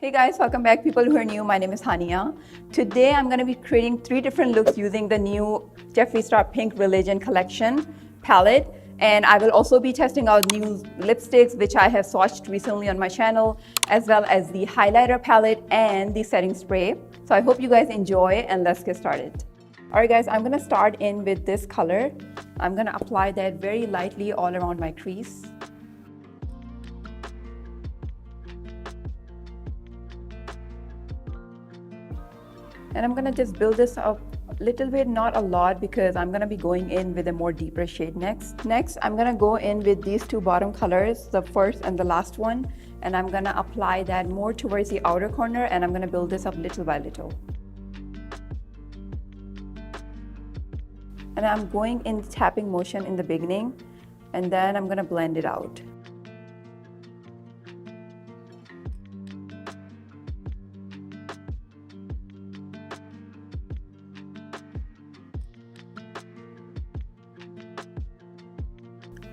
Hey guys, welcome back people who are new. My name is Hania. Today I'm going to be creating 3 different looks using the new Jeffree Star Pink Religion collection palette. And I will also be testing out new lipsticks which I have swatched recently on my channel, as well as the highlighter palette and the setting spray. So I hope you guys enjoy and let's get started. Alright guys, I'm going to start in with this color. I'm going to apply that very lightly all around my crease. And I'm gonna just build this up a little bit, not a lot, because I'm gonna be going in with a more deeper shade next. Next, I'm gonna go in with these 2 bottom colors, the first and the last one, and I'm gonna apply that more towards the outer corner, and I'm gonna build this up little by little. And I'm going in tapping motion in the beginning, and then I'm gonna blend it out.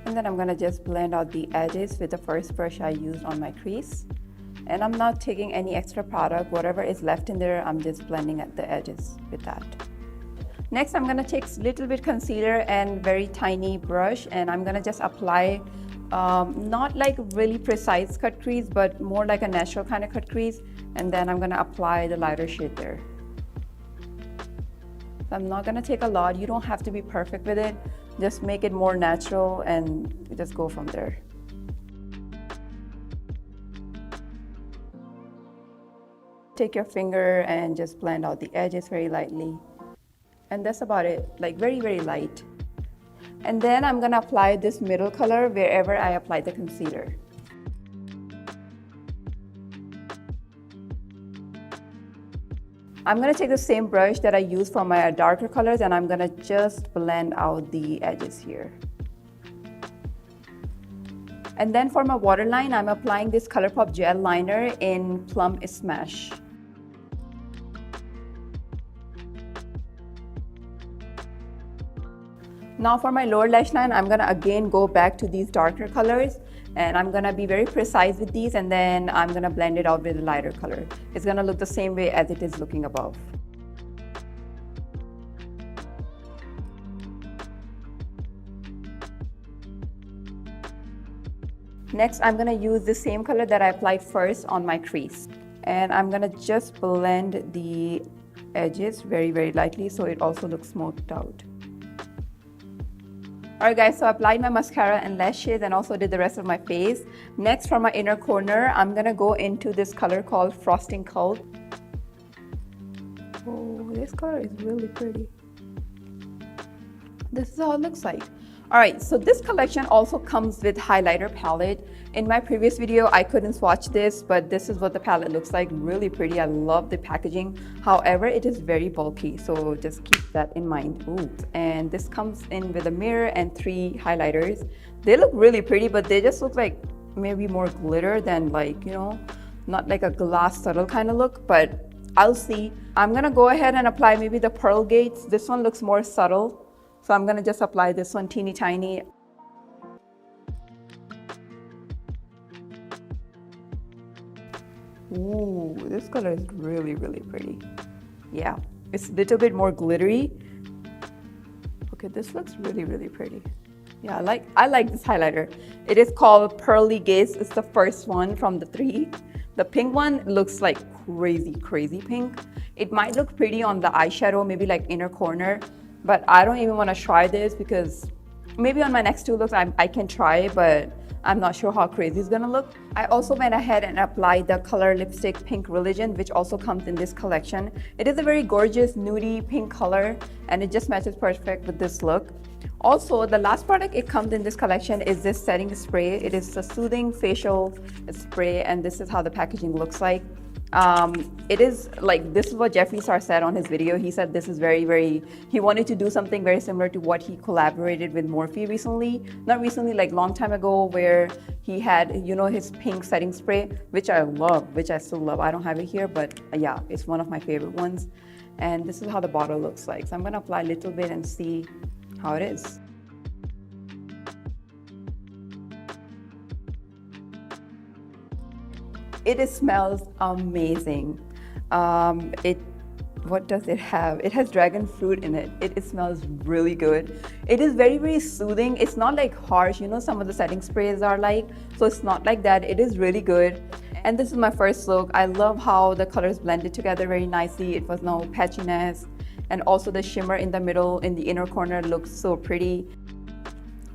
And then I'm gonna just blend out the edges with the first brush I used on my crease. And I'm not taking any extra product. Whatever is left in there, I'm just blending at the edges with that. Next, I'm gonna take a little bit concealer and very tiny brush, and I'm gonna just apply not like really precise cut crease, but more like a natural kind of cut crease. And then I'm gonna apply the lighter shade there. So I'm not gonna take a lot. You don't have to be perfect with it. Just make it more natural and just go from there. Take your finger and just blend out the edges very lightly. And that's about it, like very, very light. And then I'm gonna apply this middle color wherever I applied the concealer. I'm gonna take the same brush that I used for my darker colors, and I'm gonna just blend out the edges here. And then for my waterline, I'm applying this ColourPop gel liner in Plum Smash. Now for my lower lash line, I'm gonna again go back to these darker colors, and I'm gonna be very precise with these, and then I'm gonna blend it out with a lighter color. It's gonna look the same way as it is looking above. Next, I'm gonna use the same color that I applied first on my crease. And I'm gonna just blend the edges very, very lightly so it also looks smoothed out. Alright guys, so I applied my mascara and lashes and also did the rest of my face. Next, for my inner corner, I'm gonna go into this color called Frosting Cult. Oh, this color is really pretty. This is how it looks like. Alright, so this collection also comes with highlighter palette. In my previous video, I couldn't swatch this, but this is what the palette looks like. Really pretty. I love the packaging. However, it is very bulky, so just keep that in mind. Ooh. And this comes in with a mirror and 3 highlighters. They look really pretty, but they just look like maybe more glitter than like, you know, not like a glass subtle kind of look, but I'll see. I'm gonna go ahead and apply maybe the pearl gates. This one looks more subtle. So I'm gonna just apply this one teeny tiny. Ooh, this color is really, really pretty. Yeah, it's a little bit more glittery. Okay, this looks really, really pretty. Yeah, I like this highlighter. It is called Pearly Gaze. It's the first one from the 3. The pink one looks like crazy, crazy pink. It might look pretty on the eyeshadow, maybe like inner corner, but I don't even want to try this because maybe on my next 2 looks I can try, but I'm not sure how crazy it's gonna look. I also went ahead and applied the color lipstick Pink Religion, which also comes in this collection. It is a very gorgeous nudie pink color, and it just matches perfect with this look. Also, the last product it comes in this collection is this setting spray. It is a soothing facial spray, and this is how the packaging looks like. It is like, this is what Jeffree Star said on his video. He said this is he wanted to do something very similar to what he collaborated with Morphe recently. Not recently, like long time ago, where he had, you know, his pink setting spray, which I love, which I still love. I don't have it here, but yeah, it's one of my favorite ones. And this is how the bottle looks like. So I'm gonna apply a little bit and see how it is. It smells amazing. What does it have? It has dragon fruit in it. It smells really good. It is very, very soothing. It's not like harsh, you know, some of the setting sprays are like, so it's not like that. It is really good. And this is my first look. I love how the colors blended together very nicely. It was no patchiness. And also the shimmer in the middle, in the inner corner, looks so pretty.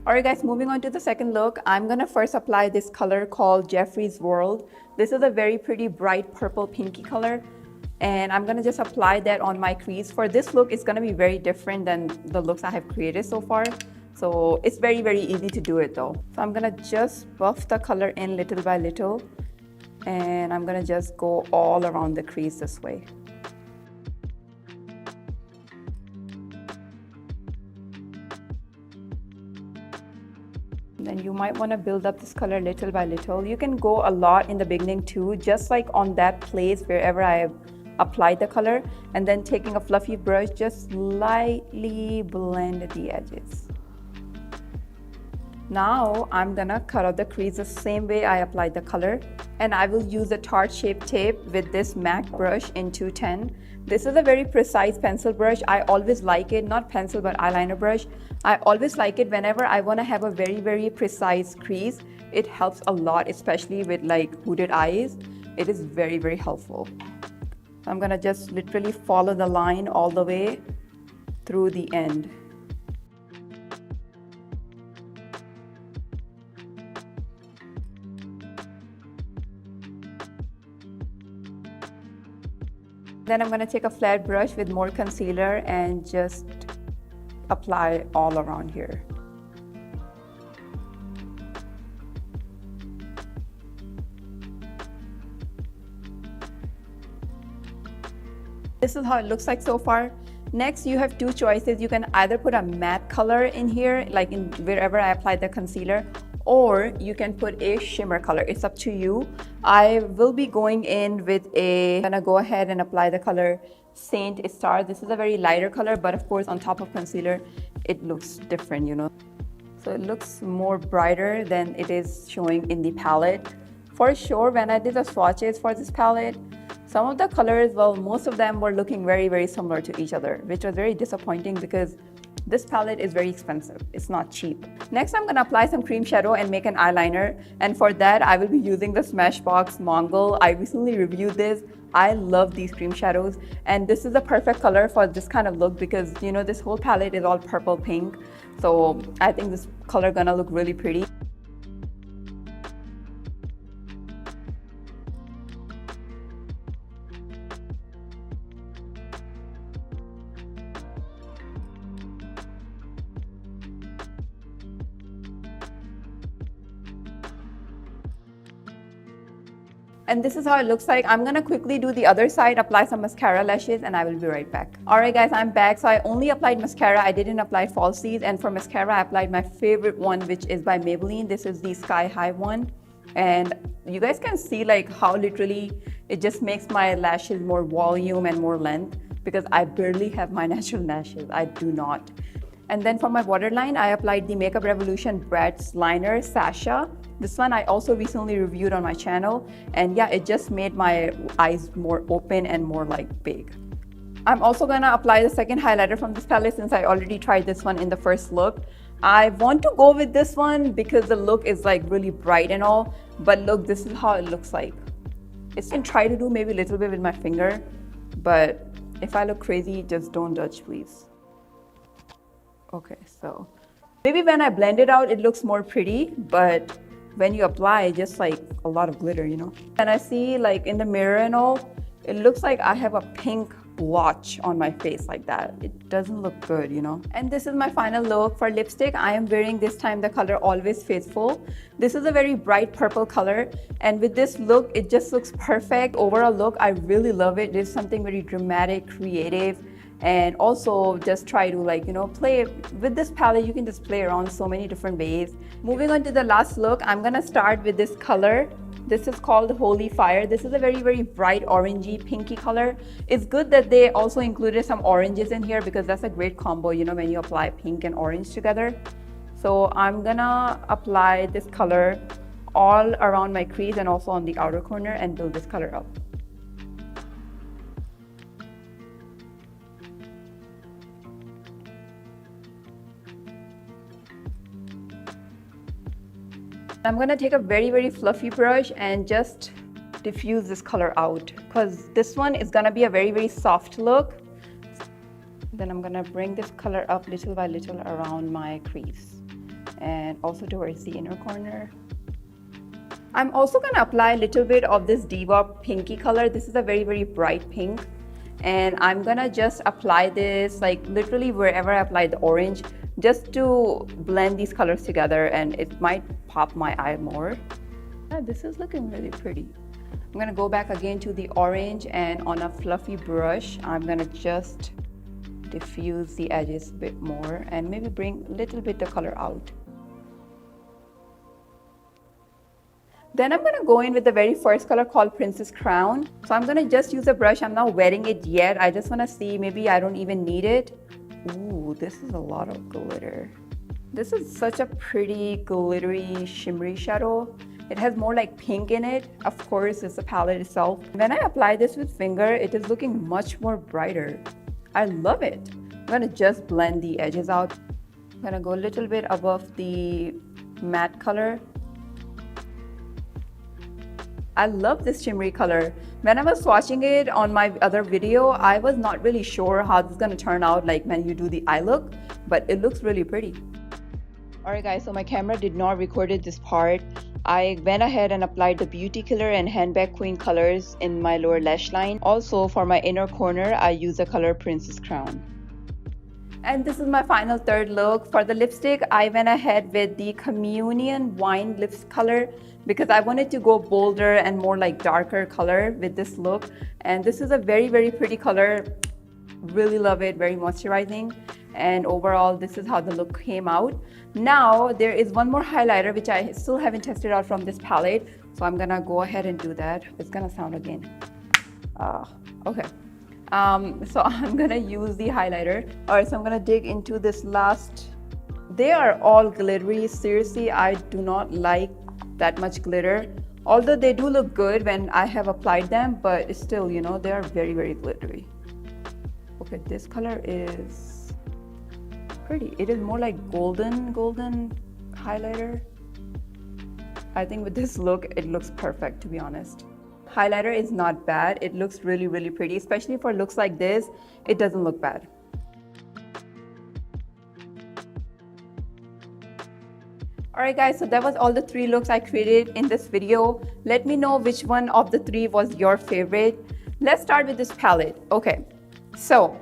Alright guys, moving on to the second look, I'm gonna first apply this color called Jeffree's World. This is a very pretty bright purple pinky color. And I'm gonna just apply that on my crease. For this look, it's gonna be very different than the looks I have created so far. So it's very, very easy to do it though. So I'm gonna just buff the color in little by little. And I'm gonna just go all around the crease this way. Then you might want to build up this color little by little. You can go a lot in the beginning too, just like on that place wherever I have applied the color, and then taking a fluffy brush, just lightly blend the edges. Now I'm gonna cut out the crease the same way I applied the color, and I will use a tart shaped tape with this MAC brush in 210. This is a very precise pencil brush. I always like it, not pencil but eyeliner brush. I always like it whenever I want to have a very, very precise crease. It helps a lot, especially with like hooded eyes. It is very, very helpful. So I'm gonna just literally follow the line all the way through the end. Then I'm going to take a flat brush with more concealer and just apply all around here. This is how it looks like so far. Next, you have two choices. You can either put a matte color in here, like in wherever I applied the concealer, or you can put a shimmer color. It's up to you. I will be going in with I'm gonna go ahead and apply the color Saint Star. This is a very lighter color, but of course on top of concealer, it looks different, you know. So it looks more brighter than it is showing in the palette. For sure, when I did the swatches for this palette, some of the colors, well, most of them were looking very, very similar to each other, which was very disappointing because this palette is very expensive. It's not cheap. Next, I'm gonna apply some cream shadow and make an eyeliner. And for that, I will be using the Smashbox Mongol. I recently reviewed this. I love these cream shadows. And this is the perfect color for this kind of look because, you know, this whole palette is all purple pink. So I think this color gonna look really pretty. And this is how it looks like. I'm gonna quickly do the other side, apply some mascara lashes, and I will be right back. Alright guys, I'm back. So I only applied mascara. I didn't apply falsies. And for mascara, I applied my favorite one, which is by Maybelline. This is the Sky High one. And you guys can see like how literally it just makes my lashes more volume and more length because I barely have my natural lashes. I do not. And then for my waterline, I applied the Makeup Revolution Bratz Liner Sasha. This one I also recently reviewed on my channel. And yeah, it just made my eyes more open and more like big. I'm also gonna apply the second highlighter from this palette since I already tried this one in the first look. I want to go with this one because the look is like really bright and all. But look, this is how it looks like. I can try to do maybe a little bit with my finger. But if I look crazy, just don't judge, please. Okay, so maybe when I blend it out, it looks more pretty, but when you apply, just like a lot of glitter, you know? And I see like in the mirror and all, it looks like I have a pink blotch on my face like that. It doesn't look good, you know? And this is my final look for lipstick. I am wearing this time the color Always Faithful. This is a very bright purple color. And with this look, it just looks perfect. Overall look, I really love it. It's something very dramatic, creative. And also just try to like, you know, play with this palette. You can just play around so many different ways. Moving on to the last look, I'm gonna start with this color. This is called Holy Fire. This is a very, very bright orangey pinky color. It's good that they also included some oranges in here because that's a great combo, you know, when you apply pink and orange together. So I'm gonna apply this color all around my crease and also on the outer corner and build this color up. I'm going to take a very fluffy brush and just diffuse this color out, because this one is going to be a very soft look. Then I'm going to bring this color up little by little around my crease and also towards the inner corner. I'm also going to apply a little bit of this 𝐷𝐞𝐳 pinky color. This is a very bright pink, and I'm going to just apply this like literally wherever I applied the orange, just to blend these colors together, and it might pop my eye more. Yeah, this is looking really pretty. I'm going to go back again to the orange, and on a fluffy brush I'm going to just diffuse the edges a bit more and maybe bring a little bit of color out. Then I'm going to go in with the very first color called Princess Crown. So I'm going to just use a brush. I'm not wetting it yet. I just want to see, maybe I don't even need it. Ooh, this is a lot of glitter. This is such a pretty glittery shimmery shadow. It has more like pink in it. Of course, it's the palette itself. When I apply this with finger, it is looking much more brighter. I love it. I'm going to just blend the edges out. I'm going to go a little bit above the matte color. I love this shimmery color. When I was swatching it on my other video, I was not really sure how this is going to turn out like when you do the eye look, but it looks really pretty. Alright guys, so my camera did not record this part. I went ahead and applied the Beauty Killer and Handbag Queen colors in my lower lash line. Also for my inner corner, I use the color Princess Crown. And this is my final third look. For the lipstick, I went ahead with the Communion Wine Lips color because I wanted to go bolder and more like darker color with this look. And this is a very pretty color. Really love it, very moisturizing. And overall, this is how the look came out. Now, there is one more highlighter which I still haven't tested out from this palette. So I'm gonna go ahead and do that. It's gonna sound again. Okay. So I'm gonna use the highlighter. Alright, so I'm gonna dig into this last. They are all glittery. Seriously, I do not like that much glitter. Although they do look good when I have applied them, but still, you know, they are very glittery. Okay, this color is pretty. It is more like golden highlighter. I think with this look, it looks perfect, to be honest. Highlighter is not bad. It looks really pretty, especially for looks like this. It doesn't look bad. Alright guys, so that was all the 3 looks I created in this video. Let me know which one of the 3 was your favorite. Let's start with this palette. Okay, so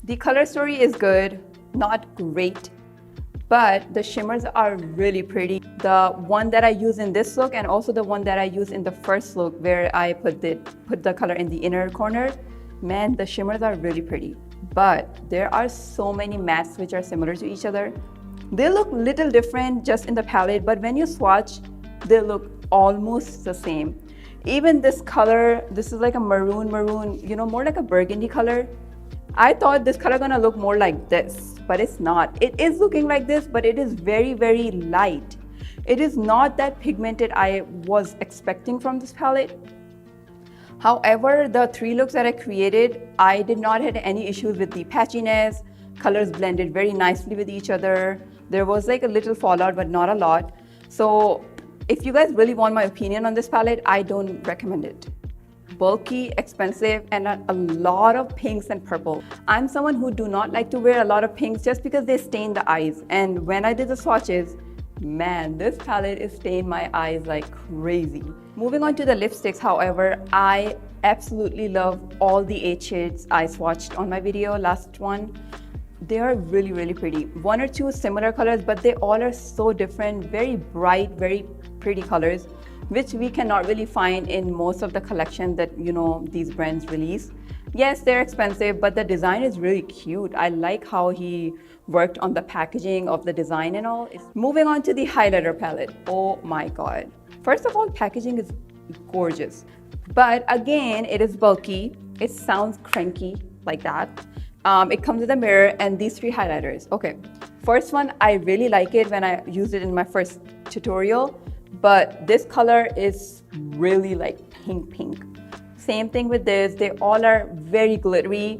the color story is good, not great, but the shimmers are really pretty. The one that I use in this look and also the one that I use in the first look where I put the color in the inner corner, man, the shimmers are really pretty. But there are so many mattes which are similar to each other. They look little different just in the palette, but when you swatch, they look almost the same. Even this color, this is like a maroon, you know, more like a burgundy color. I thought this color gonna look more like this, but it's not. It is looking like this, but it is very light. It is not that pigmented I was expecting from this palette. However, the 3 looks that I created, I did not have any issues with the patchiness. Colors blended very nicely with each other. There was like a little fallout, but not a lot. So if you guys really want my opinion on this palette, I don't recommend it. Bulky, expensive, and a lot of pinks and purple. I'm someone who do not like to wear a lot of pinks just because they stain the eyes. And when I did the swatches, man, this palette is staining my eyes like crazy. Moving on to the lipsticks, however, I absolutely love all the 8 shades I swatched on my video, last one. They are really pretty. 1 or 2 similar colors, but they all are so different, very bright, very pretty colors, which we cannot really find in most of the collection that, you know, these brands release. Yes, they're expensive, but the design is really cute. I like how he worked on the packaging of the design and all. Moving on to the highlighter palette. Oh my god. First of all, packaging is gorgeous. But again, it is bulky. It sounds cranky like that. It comes with a mirror and these 3 highlighters. Okay, first one, I really like it when I used it in my first tutorial. but this color is really like pink. Same thing with this. They all are very glittery.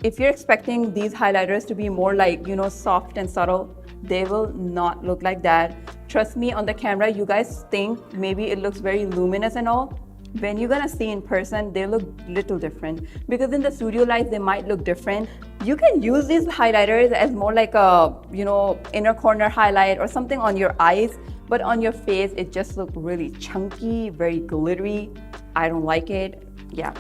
If you're expecting these highlighters to be more like, you know, soft and subtle, they will not look like that. Trust me, on the camera, you guys think maybe it looks very luminous and all. When you're gonna see in person, they look little different, because in the studio lights, they might look different. You can use these highlighters as more like a, you know, inner corner highlight or something on your eyes, but on your face, it just looks really chunky, very glittery. I don't like it. Yeah,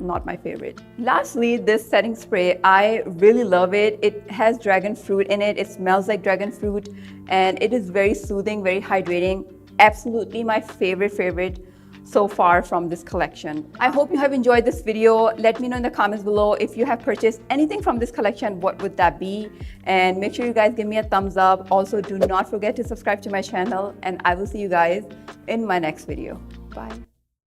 not my favorite. Lastly, this setting spray, I really love it. It has dragon fruit in it. It smells like dragon fruit, and it is very soothing, very hydrating. Absolutely my favorite so far from this collection. I hope you have enjoyed this video. Let me know in the comments below if you have purchased anything from this collection, what would that be? And make sure you guys give me a thumbs up. Also, do not forget to subscribe to my channel, and I will see you guys in my next video. Bye.